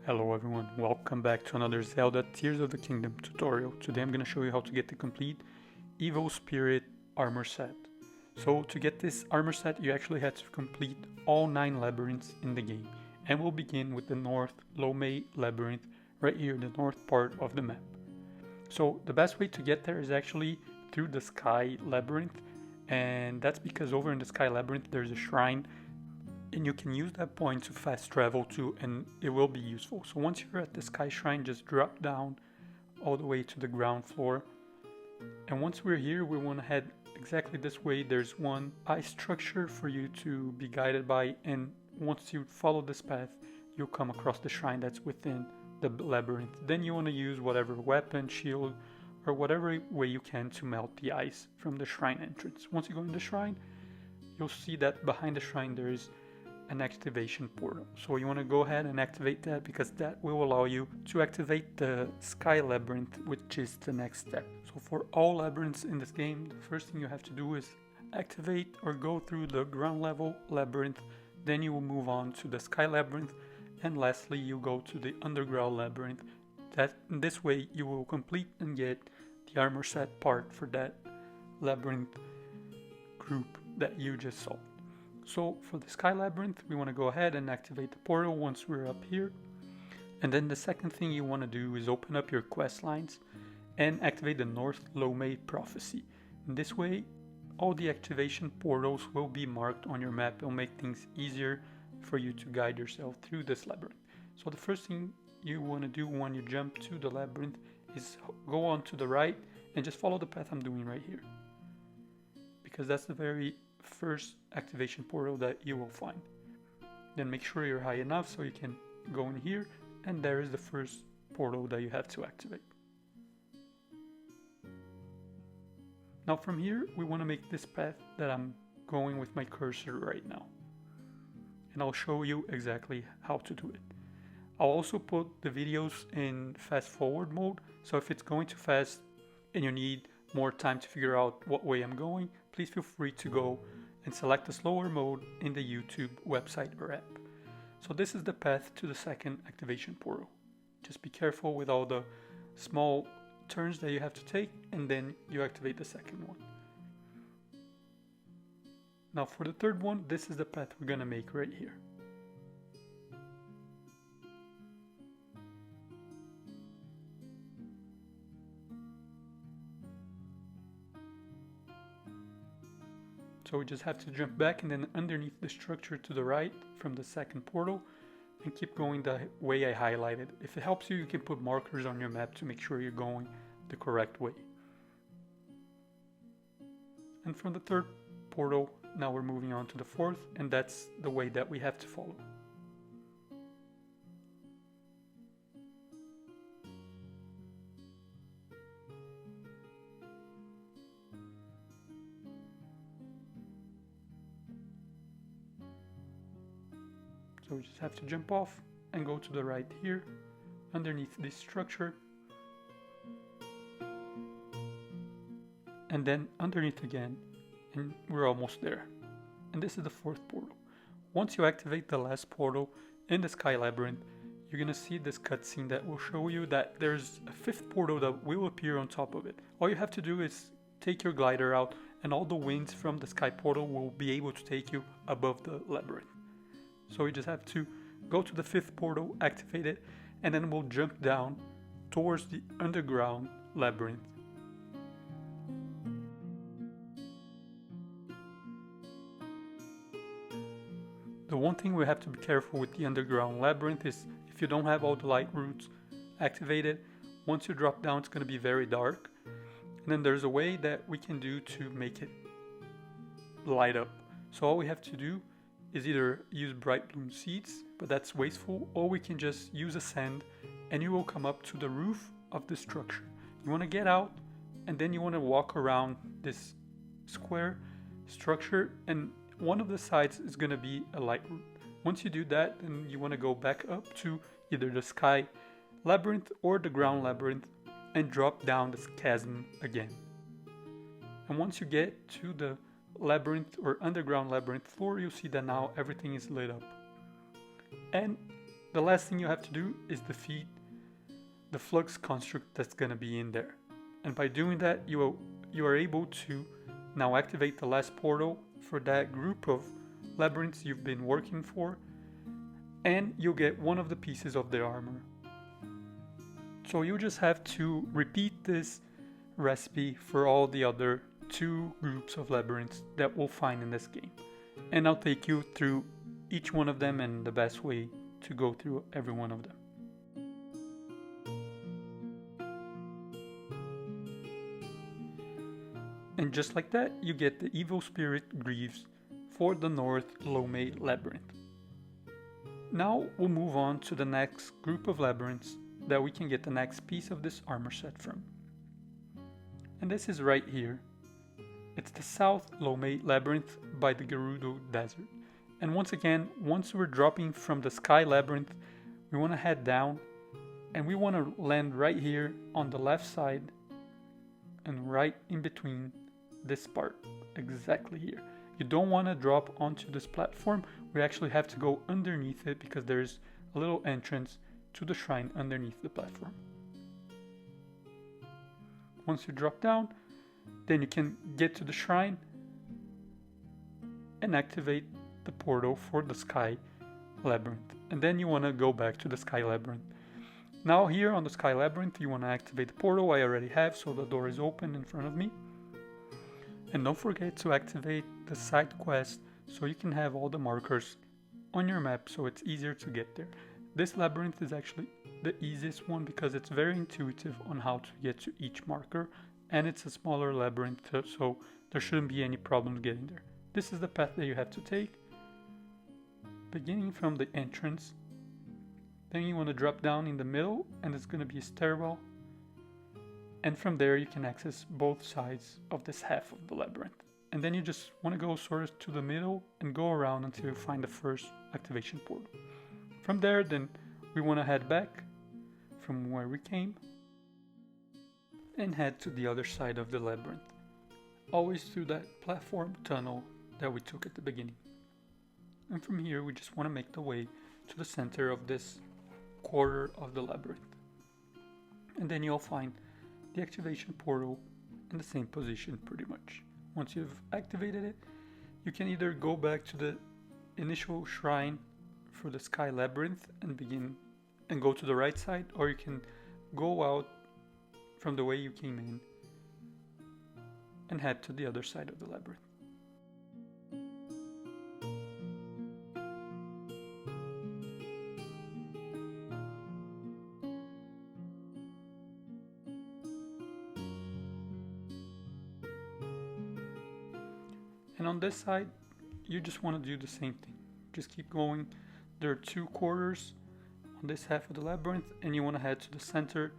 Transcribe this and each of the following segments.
Hello everyone, welcome back to another Zelda Tears of the Kingdom tutorial. Today I'm going to show you how to get the complete Evil Spirit armor set. So to get this armor set you actually have to complete all 9 labyrinths in the game. And we'll begin with the North Lomei Labyrinth right here, the north part of the map. So the best way to get there is actually through the Sky Labyrinth, and that's because over in the Sky Labyrinth there's a shrine and you can use that point to fast travel to, and it will be useful. So once you're at the Sky Shrine, just drop down all the way to the ground floor. And once we're here, we want to head exactly this way. There's one ice structure for you to be guided by, and once you follow this path, you'll come across the shrine that's within the labyrinth. Then you want to use whatever weapon, shield, or whatever way you can to melt the ice from the shrine entrance. Once you go in the shrine, you'll see that behind the shrine there is an activation portal. So you want to go ahead and activate that because that will allow you to activate the Sky Labyrinth, which is the next step. So for all labyrinths in this game, the first thing you have to do is activate or go through the ground level labyrinth, then you will move on to the Sky Labyrinth, and lastly you go to the underground labyrinth. That in this way you will complete and get the armor set part for that labyrinth group that you just saw. So for the Sky Labyrinth, we want to go ahead and activate the portal once we're up here. And then the second thing you want to do is open up your quest lines and activate the North Lomei Prophecy. In this way, all the activation portals will be marked on your map. It'll make things easier for you to guide yourself through this labyrinth. So the first thing you want to do when you jump to the labyrinth is go on to the right and just follow the path I'm doing right here, because that's the very first activation portal that you will find. Then make sure you're high enough so you can go in here, and there is the first portal that you have to activate. Now from here we want to make this path that I'm going with my cursor right now, and I'll show you exactly how to do it. I'll also put the videos in fast forward mode, so if it's going too fast and you need more time to figure out what way I'm going, please feel free to go and select the slower mode in the YouTube website or app. So this is the path to the second activation portal. Just be careful with all the small turns that you have to take, and then you activate the second one. Now for the third one, this is the path we're gonna make right here. So we just have to jump back and then underneath the structure to the right from the second portal and keep going the way I highlighted. If it helps you, you can put markers on your map to make sure you're going the correct way. And from the third portal, now we're moving on to the fourth, and that's the way that we have to follow. So we just have to jump off and go to the right here, underneath this structure, and then underneath again, and we're almost there. And this is the fourth portal. Once you activate the last portal in the Sky Labyrinth, you're gonna see this cutscene that will show you that there's a fifth portal that will appear on top of it. All you have to do is take your glider out, and all the winds from the Sky Portal will be able to take you above the labyrinth. So we just have to go to the fifth portal, activate it, and then we'll jump down towards the underground labyrinth. The one thing we have to be careful with the underground labyrinth is if you don't have all the light routes activated, once you drop down it's going to be very dark. And then there's a way that we can do to make it light up. So all we have to do is either use bright bloom seeds, but that's wasteful, or we can just use a sand and you will come up to the roof of the structure. You want to get out and then you want to walk around this square structure, and one of the sides is going to be a light route. Once you do that, then you want to go back up to either the Sky Labyrinth or the ground labyrinth and drop down this chasm again. And once you get to the labyrinth or underground labyrinth floor, you'll see that now everything is lit up. And the last thing you have to do is defeat the flux construct that's gonna be in there. And by doing that, you are able to now activate the last portal for that group of labyrinths you've been working for, and you'll get one of the pieces of their armor. So you just have to repeat this recipe for all the other 2 groups of labyrinths that we'll find in this game. And I'll take you through each one of them and the best way to go through every one of them. And just like that, you get the evil spirit Greaves for the North Lomei Labyrinth. Now we'll move on to the next group of labyrinths that we can get the next piece of this armor set from. And this is right here. It's the South Lomei Labyrinth by the Gerudo Desert. And once again, once we're dropping from the Sky Labyrinth, we want to head down and we want to land right here on the left side and right in between this part, exactly here. You don't want to drop onto this platform. We actually have to go underneath it because there's a little entrance to the shrine underneath the platform. Once you drop down, then you can get to the shrine and activate the portal for the Sky Labyrinth. And then you want to go back to the Sky Labyrinth. Now here on the Sky Labyrinth, you want to activate the portal. I already have, so the door is open in front of me. And don't forget to activate the side quest so you can have all the markers on your map so it's easier to get there. This labyrinth is actually the easiest one because it's very intuitive on how to get to each marker, and it's a smaller labyrinth, so there shouldn't be any problems getting there. This is the path that you have to take, beginning from the entrance. Then you want to drop down in the middle and it's going to be a stairwell, and from there you can access both sides of this half of the labyrinth. And then you just want to go sort of to the middle and go around until you find the first activation portal. From there, then we want to head back from where we came and head to the other side of the labyrinth, always through that platform tunnel that we took at the beginning. And from here we just want to make the way to the center of this quarter of the labyrinth. And then you'll find the activation portal in the same position pretty much. Once you've activated it, you can either go back to the initial shrine for the Sky Labyrinth and begin and go to the right side, or you can go out from the way you came in and head to the other side of the labyrinth. And on this side, you just want to do the same thing. Just keep going. There are 2 quarters on this half of the labyrinth, and you want to head to the center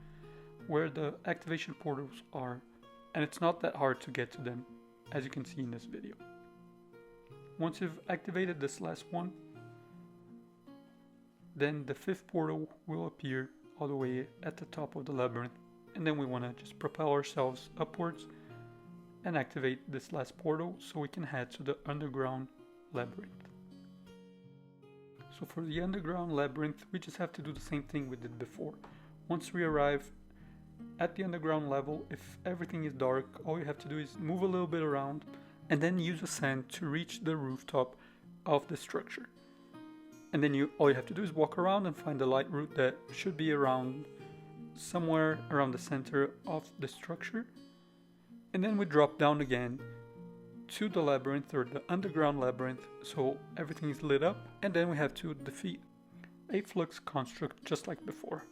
where the activation portals are. And it's not that hard to get to them, as you can see in this video. Once you've activated this last one, then the 5th portal will appear all the way at the top of the labyrinth, and then we want to just propel ourselves upwards and activate this last portal so we can head to the underground labyrinth. So for the underground labyrinth, we just have to do the same thing we did before. Once we arrive at the underground level, if everything is dark, all you have to do is move a little bit around and then use ascend to reach the rooftop of the structure. And then all you have to do is walk around and find the light route that should be around somewhere around the center of the structure. And then we drop down again to the labyrinth, or the underground labyrinth, so everything is lit up, and then we have to defeat a flux construct just like before.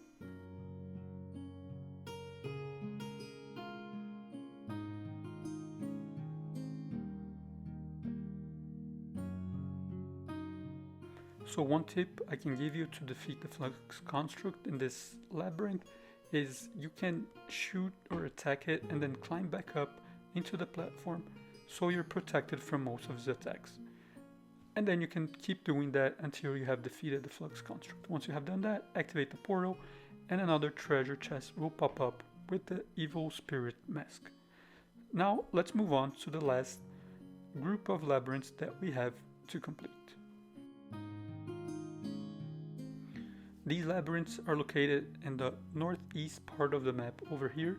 So one tip I can give you to defeat the flux construct in this labyrinth is you can shoot or attack it and then climb back up into the platform so you're protected from most of the attacks. And then you can keep doing that until you have defeated the flux construct. Once you have done that, activate the portal and another treasure chest will pop up with the evil spirit mask. Now let's move on to the last group of labyrinths that we have to complete. These labyrinths are located in the northeast part of the map over here,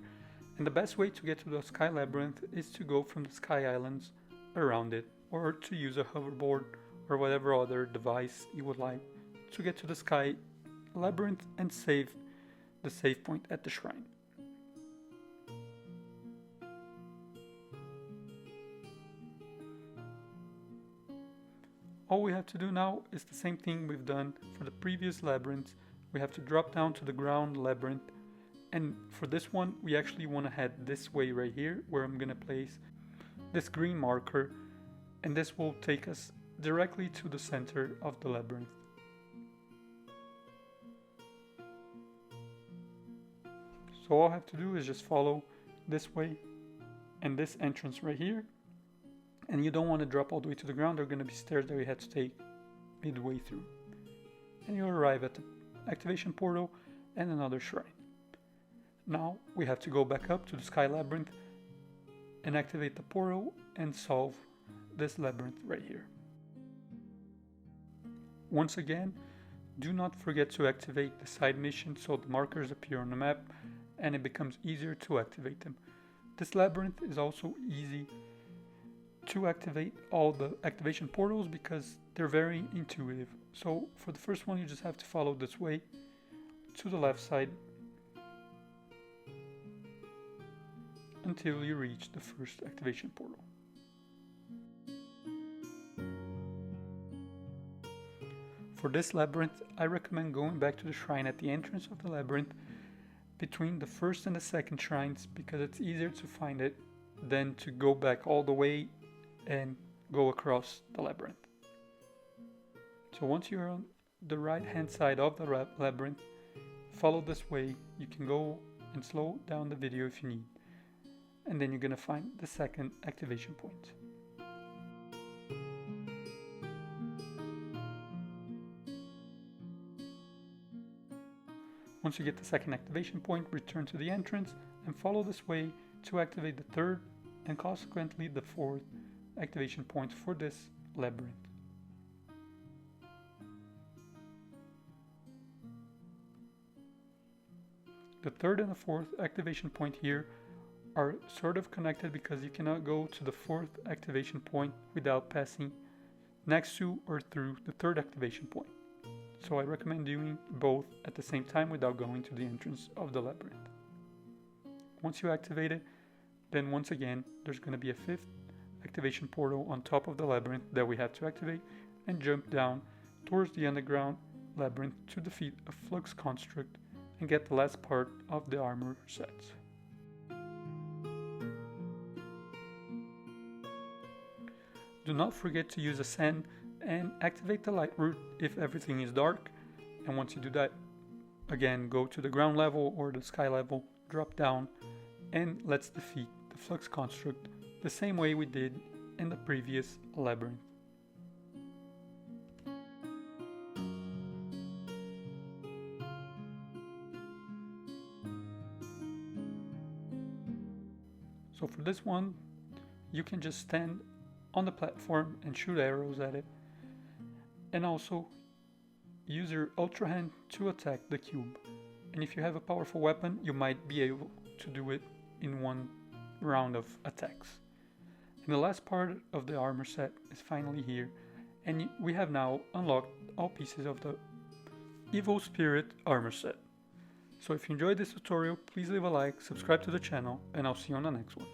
and the best way to get to the Sky Labyrinth is to go from the Sky Islands around it, or to use a hoverboard or whatever other device you would like to get to the Sky Labyrinth and save the save point at the shrine. All we have to do now is the same thing we've done for the previous labyrinths. We have to drop down to the ground labyrinth, and for this one we actually want to head this way right here, where I'm going to place this green marker, and this will take us directly to the center of the labyrinth. So all I have to do is just follow this way and this entrance right here. And you don't want to drop all the way to the ground. There are going to be stairs that you have to take midway through. And you'll arrive at the activation portal and another shrine. Now we have to go back up to the Sky Labyrinth and activate the portal and solve this labyrinth right here. Once again, do not forget to activate the side missions so the markers appear on the map and it becomes easier to activate them. This labyrinth is also easy to activate all the activation portals because they're very intuitive. So for the first one you just have to follow this way to the left side until you reach the first activation portal. For this labyrinth, I recommend going back to the shrine at the entrance of the labyrinth between the first and the second shrines because it's easier to find it than to go back all the way and go across the labyrinth. So once you're on the right hand side of the labyrinth, follow this way. You can go and slow down the video if you need, and then you're gonna find the second activation point. Once you get the second activation point, return to the entrance and follow this way to activate the third and consequently the fourth activation point for this labyrinth. The third and the fourth activation point here are sort of connected because you cannot go to the fourth activation point without passing next to or through the third activation point. So I recommend doing both at the same time without going to the entrance of the labyrinth. Once you activate it, then once again there's going to be a fifth activation portal on top of the labyrinth that we have to activate and jump down towards the underground labyrinth to defeat a flux construct and get the last part of the armor set. Do not forget to use Ascend and activate the light route if everything is dark, and once you do that, again go to the ground level or the sky level, drop down, and let's defeat the flux construct the same way we did in the previous labyrinth. So for this one, you can just stand on the platform and shoot arrows at it, and also use your Ultra Hand to attack the cube. And if you have a powerful weapon, you might be able to do it in one round of attacks. And the last part of the armor set is finally here, and we have now unlocked all pieces of the Evil Spirit armor set. So if you enjoyed this tutorial, please leave a like, subscribe to the channel, and I'll see you on the next one.